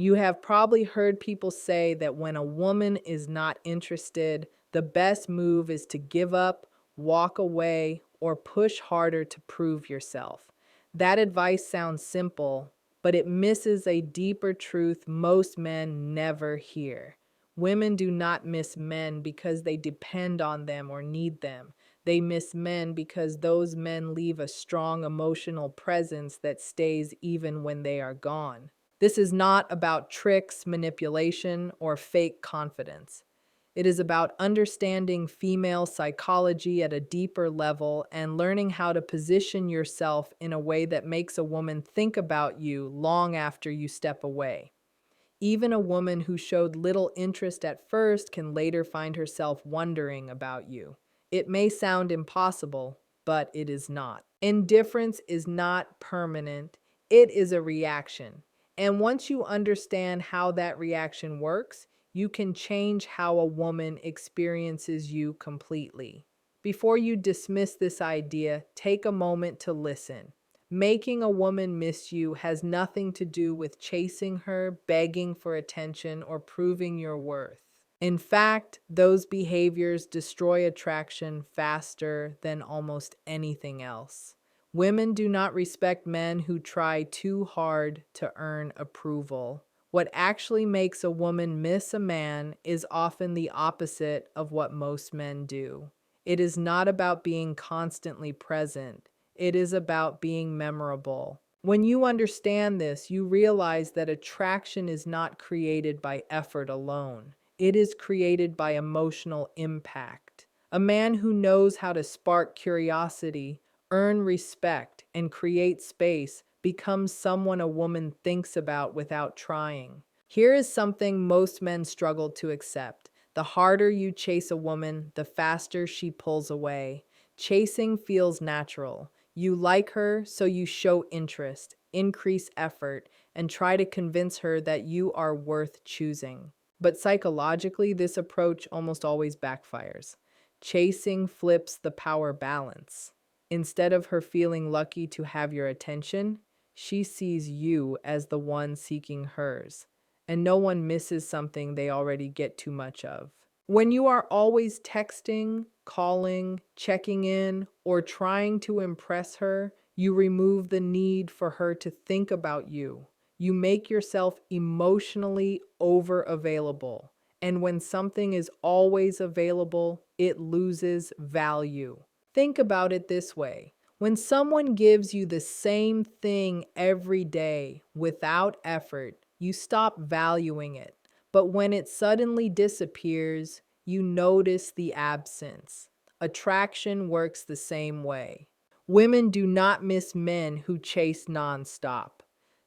You have probably heard people say that when a woman is not interested, the best move is to give up, walk away, or push harder to prove yourself. That advice sounds simple, but it misses a deeper truth most men never hear. Women do not miss men because they depend on them or need them. They miss men because those men leave a strong emotional presence that stays even when they are gone. This is not about tricks, manipulation, or fake confidence. It is about understanding female psychology at a deeper level and learning how to position yourself in a way that makes a woman think about you long after you step away. Even a woman who showed little interest at first can later find herself wondering about you. It may sound impossible, but it is not. Indifference is not permanent, it is a reaction. And once you understand how that reaction works, you can change how a woman experiences you completely. Before you dismiss this idea, take a moment to listen. Making a woman miss you has nothing to do with chasing her, begging for attention, or proving your worth. In fact, those behaviors destroy attraction faster than almost anything else. Women do not respect men who try too hard to earn approval. What actually makes a woman miss a man is often the opposite of what most men do. It is not about being constantly present. It is about being memorable. When you understand this, you realize that attraction is not created by effort alone. It is created by emotional impact. A man who knows how to spark curiosity, earn respect, and create space becomes someone a woman thinks about without trying. Here is something most men struggle to accept. The harder you chase a woman, the faster she pulls away. Chasing feels natural. You like her, so you show interest, increase effort, and try to convince her that you are worth choosing. But psychologically, this approach almost always backfires. Chasing flips the power balance. Instead of her feeling lucky to have your attention, she sees you as the one seeking hers. And no one misses something they already get too much of. When you are always texting, calling, checking in, or trying to impress her, you remove the need for her to think about you. You make yourself emotionally over available. And when something is always available, it loses value. Think about it this way. When someone gives you the same thing every day without effort, you stop valuing it. But when it suddenly disappears, you notice the absence. Attraction works the same way. Women do not miss men who chase nonstop.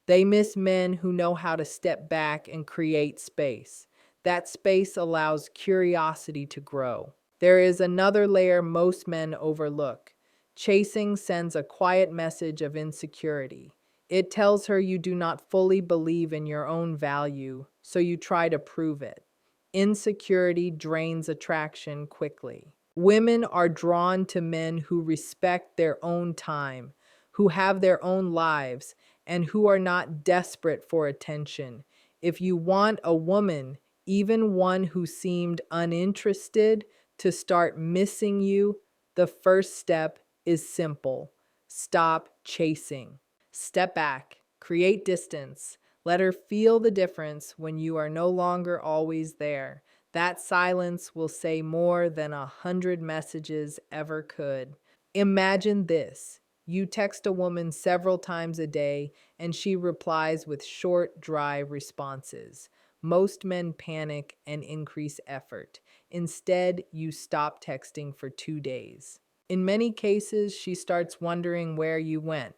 They miss men who know how to step back and create space. That space allows curiosity to grow. There is another layer most men overlook. Chasing sends a quiet message of insecurity. It tells her you do not fully believe in your own value, so you try to prove it. Insecurity drains attraction quickly. Women are drawn to men who respect their own time, who have their own lives, and who are not desperate for attention. If you want a woman, even one who seemed uninterested, to start missing you, the first step is simple. Stop chasing. Step back. Create distance. Let her feel the difference when you are no longer always there. That silence will say more than 100 messages ever could. Imagine this. You text a woman several times a day, and she replies with short, dry responses. Most men panic and increase effort. Instead, you stop texting for 2 days. In many cases, she starts wondering where you went.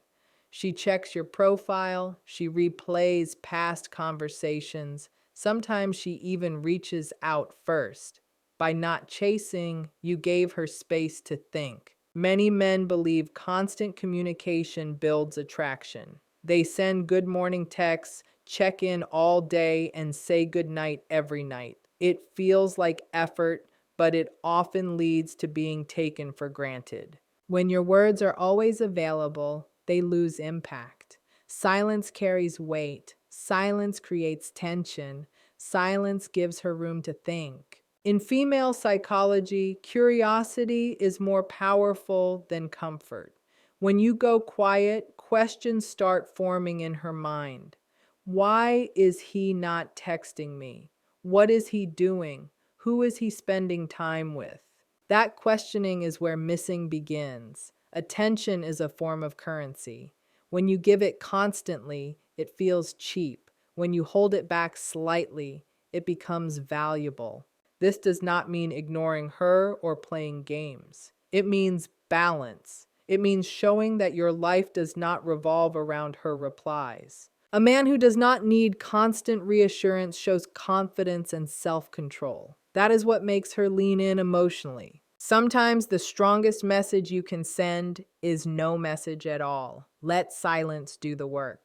She checks your profile, she replays past conversations. Sometimes she even reaches out first. By not chasing, you gave her space to think. Many men believe constant communication builds attraction. They send good morning texts, check in all day, and say good night every night. It feels like effort, but it often leads to being taken for granted. When your words are always available, they lose impact. Silence carries weight. Silence creates tension. Silence gives her room to think. In female psychology, curiosity is more powerful than comfort. When you go quiet, questions start forming in her mind. Why is he not texting me? What is he doing? Who is he spending time with? That questioning is where missing begins. Attention is a form of currency. When you give it constantly, it feels cheap. When you hold it back slightly, it becomes valuable. This does not mean ignoring her or playing games. It means balance. It means showing that your life does not revolve around her replies. A man who does not need constant reassurance shows confidence and self-control. That is what makes her lean in emotionally. Sometimes the strongest message you can send is no message at all. Let silence do the work.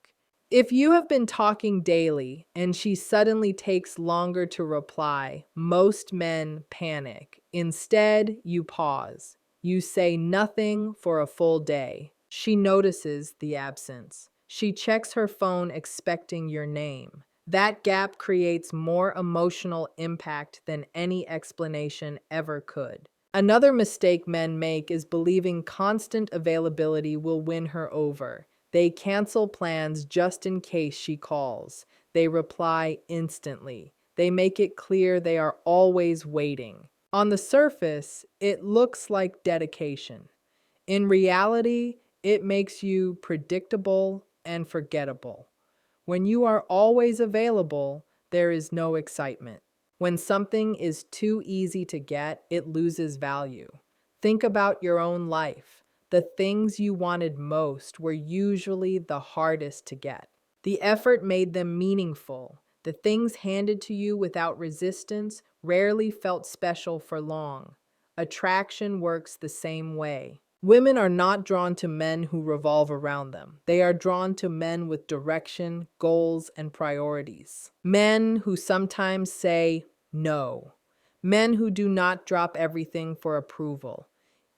If you have been talking daily and she suddenly takes longer to reply, most men panic. Instead, you pause. You say nothing for a full day. She notices the absence. She checks her phone expecting your name. That gap creates more emotional impact than any explanation ever could. Another mistake men make is believing constant availability will win her over. They cancel plans just in case she calls. They reply instantly. They make it clear they are always waiting. On the surface, it looks like dedication. In reality, it makes you predictable and forgettable. When you are always available, there is no excitement. When something is too easy to get, it loses value. Think about your own life. The things you wanted most were usually the hardest to get. The effort made them meaningful. The things handed to you without resistance rarely felt special for long. Attraction works the same way. Women are not drawn to men who revolve around them. They are drawn to men with direction, goals, and priorities. Men who sometimes say no. Men who do not drop everything for approval.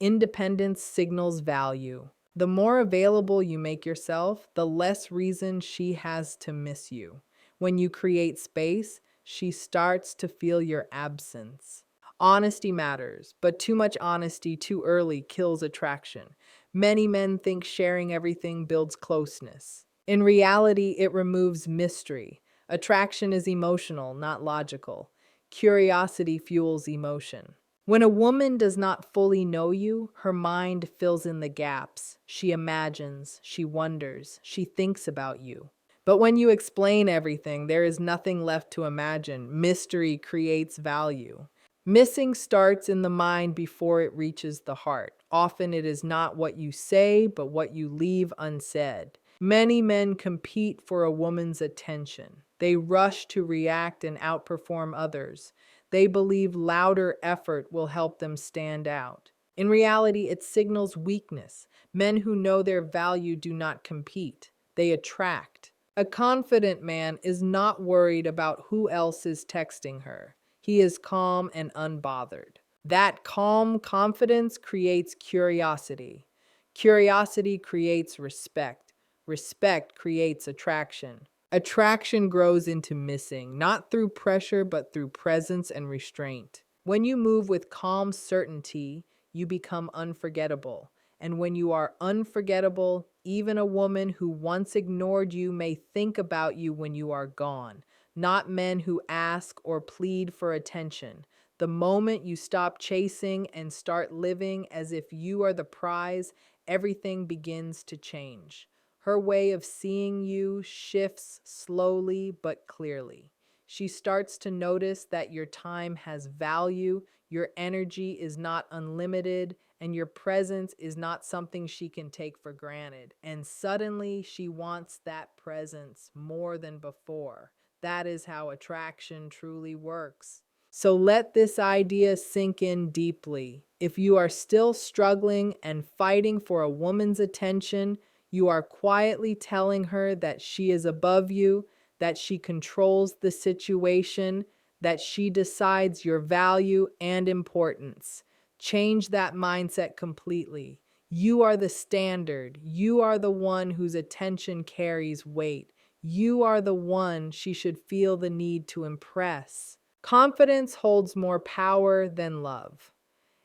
Independence signals value. The more available you make yourself, the less reason she has to miss you. When you create space, she starts to feel your absence. Honesty matters, but too much honesty too early kills attraction. Many men think sharing everything builds closeness. In reality, it removes mystery. Attraction is emotional, not logical. Curiosity fuels emotion. When a woman does not fully know you, her mind fills in the gaps. She imagines, she wonders, she thinks about you. But when you explain everything, there is nothing left to imagine. Mystery creates value. Missing starts in the mind before it reaches the heart. Often it is not what you say, but what you leave unsaid. Many men compete for a woman's attention. They rush to react and outperform others. They believe louder effort will help them stand out. In reality, it signals weakness. Men who know their value do not compete. They attract. A confident man is not worried about who else is texting her. He is calm and unbothered. That calm confidence creates curiosity. Curiosity creates respect. Respect creates attraction. Attraction grows into missing, not through pressure, but through presence and restraint. When you move with calm certainty, you become unforgettable. And when you are unforgettable, even a woman who once ignored you may think about you when you are gone. Not men who ask or plead for attention. The moment you stop chasing and start living as if you are the prize, everything begins to change. Her way of seeing you shifts slowly but clearly. She starts to notice that your time has value, your energy is not unlimited, and your presence is not something she can take for granted. And suddenly she wants that presence more than before. That is how attraction truly works. So let this idea sink in deeply. If you are still struggling and fighting for a woman's attention, you are quietly telling her that she is above you, that she controls the situation, that she decides your value and importance. Change that mindset completely. You are the standard. You are the one whose attention carries weight. You are the one she should feel the need to impress. Confidence holds more power than love.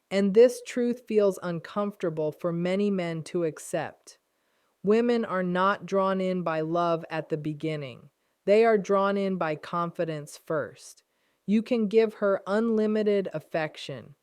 And this truth feels uncomfortable for many men to accept. Women are not drawn in by love at the beginning. They are drawn in by confidence first. You can give her unlimited affection.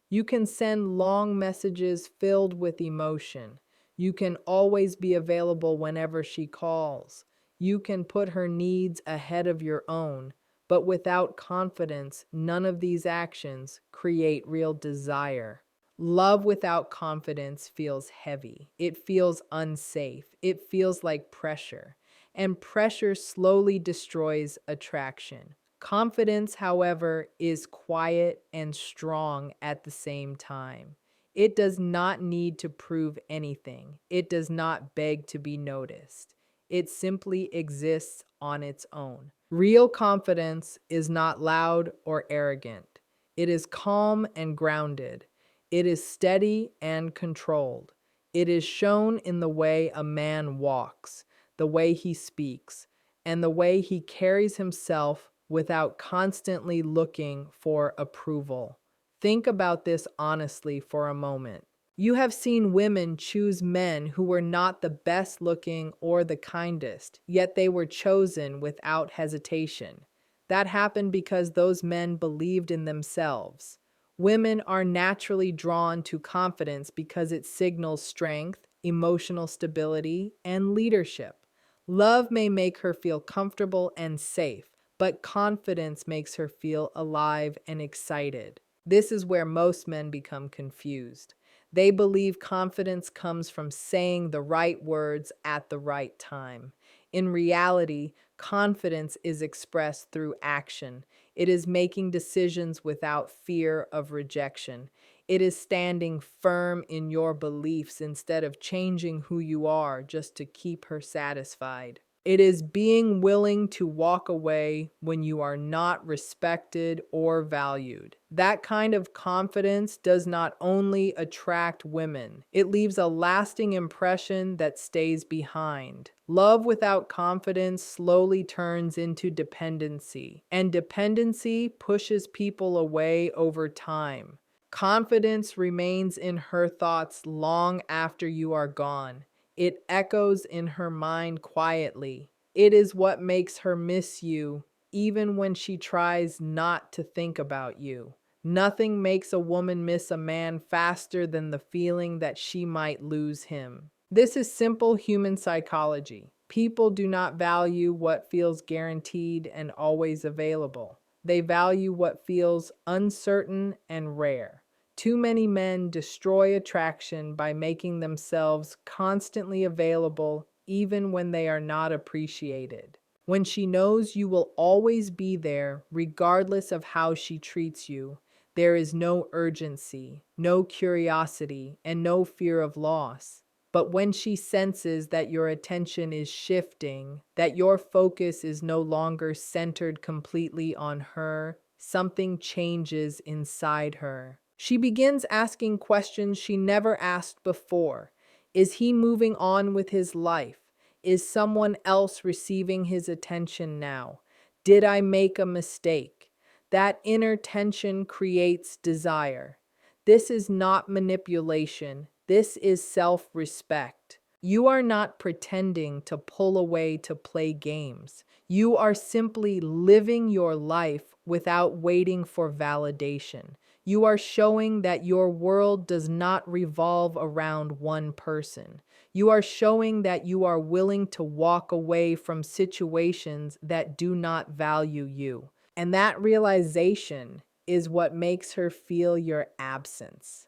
You can send long messages filled with emotion. You can always be available whenever she calls. You can put her needs ahead of your own. But without confidence, none of these actions create real desire. Love without confidence feels heavy. It feels unsafe. It feels like pressure. And pressure slowly destroys attraction. Confidence, however, is quiet and strong at the same time. It does not need to prove anything. It does not beg to be noticed. It simply exists on its own. Real confidence is not loud or arrogant. It is calm and grounded. It is steady and controlled. It is shown in the way a man walks, the way he speaks, and the way he carries himself without constantly looking for approval. Think about this honestly for a moment. You have seen women choose men who were not the best looking or the kindest, yet they were chosen without hesitation. That happened because those men believed in themselves. Women are naturally drawn to confidence because it signals strength, emotional stability, and leadership. Love may make her feel comfortable and safe, but confidence makes her feel alive and excited. This is where most men become confused. They believe confidence comes from saying the right words at the right time. In reality, confidence is expressed through action. It is making decisions without fear of rejection. It is standing firm in your beliefs instead of changing who you are just to keep her satisfied. It is being willing to walk away when you are not respected or valued. That kind of confidence does not only attract women, it leaves a lasting impression that stays behind. Love without confidence slowly turns into dependency, and dependency pushes people away over time. Confidence remains in her thoughts long after you are gone. It echoes in her mind quietly. It is what makes her miss you, even when she tries not to think about you. Nothing makes a woman miss a man faster than the feeling that she might lose him. This is simple human psychology. People do not value what feels guaranteed and always available. They value what feels uncertain and rare. Too many men destroy attraction by making themselves constantly available even when they are not appreciated. When she knows you will always be there, regardless of how she treats you, there is no urgency, no curiosity, and no fear of loss. But when she senses that your attention is shifting, that your focus is no longer centered completely on her, something changes inside her. She begins asking questions she never asked before. Is he moving on with his life? Is someone else receiving his attention now? Did I make a mistake? That inner tension creates desire. This is not manipulation. This is self-respect. You are not pretending to pull away to play games. You are simply living your life without waiting for validation. You are showing that your world does not revolve around one person. You are showing that you are willing to walk away from situations that do not value you. And that realization is what makes her feel your absence.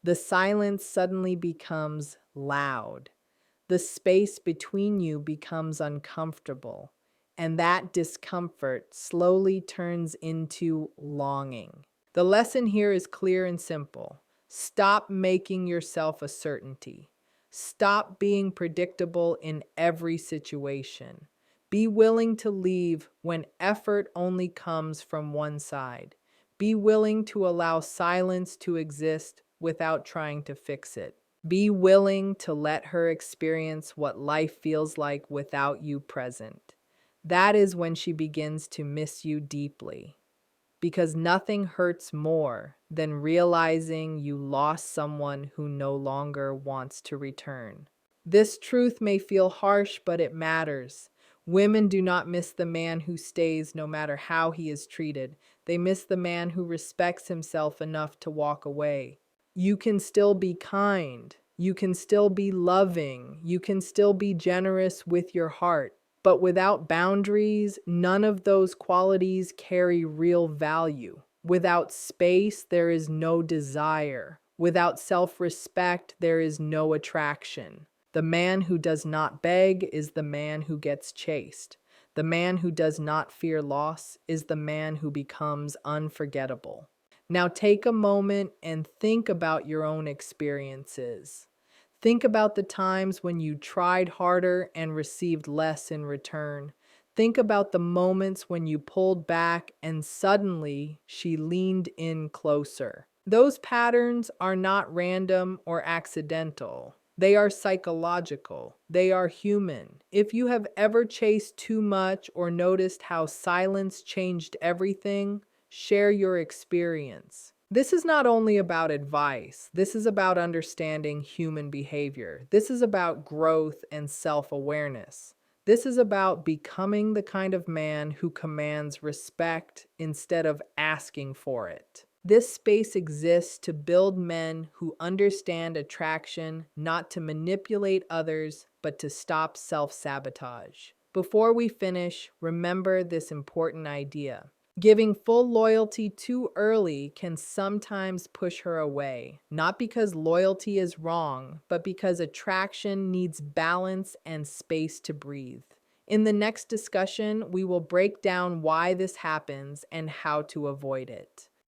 The silence suddenly becomes loud. The space between you becomes uncomfortable. And that discomfort slowly turns into longing. The lesson here is clear and simple. Stop making yourself a certainty. Stop being predictable in every situation. Be willing to leave when effort only comes from one side. Be willing to allow silence to exist without trying to fix it. Be willing to let her experience what life feels like without you present. That is when she begins to miss you deeply. Because nothing hurts more than realizing you lost someone who no longer wants to return. This truth may feel harsh, but it matters. Women do not miss the man who stays no matter how he is treated. They miss the man who respects himself enough to walk away. You can still be kind. You can still be loving. You can still be generous with your heart. But without boundaries, none of those qualities carry real value. Without space, there is no desire. Without self-respect, there is no attraction. The man who does not beg is the man who gets chased. The man who does not fear loss is the man who becomes unforgettable. Now take a moment and think about your own experiences. Think about the times when you tried harder and received less in return. Think about the moments when you pulled back and suddenly she leaned in closer. Those patterns are not random or accidental. They are psychological. They are human. If you have ever chased too much or noticed how silence changed everything, share your experience. This is not only about advice, this is about understanding human behavior. This is about growth and self-awareness. This is about becoming the kind of man who commands respect instead of asking for it. This space exists to build men who understand attraction, not to manipulate others, but to stop self-sabotage. Before we finish, remember this important idea. Giving full loyalty too early can sometimes push her away, not because loyalty is wrong, but because attraction needs balance and space to breathe. In the next discussion, we will break down why this happens and how to avoid it.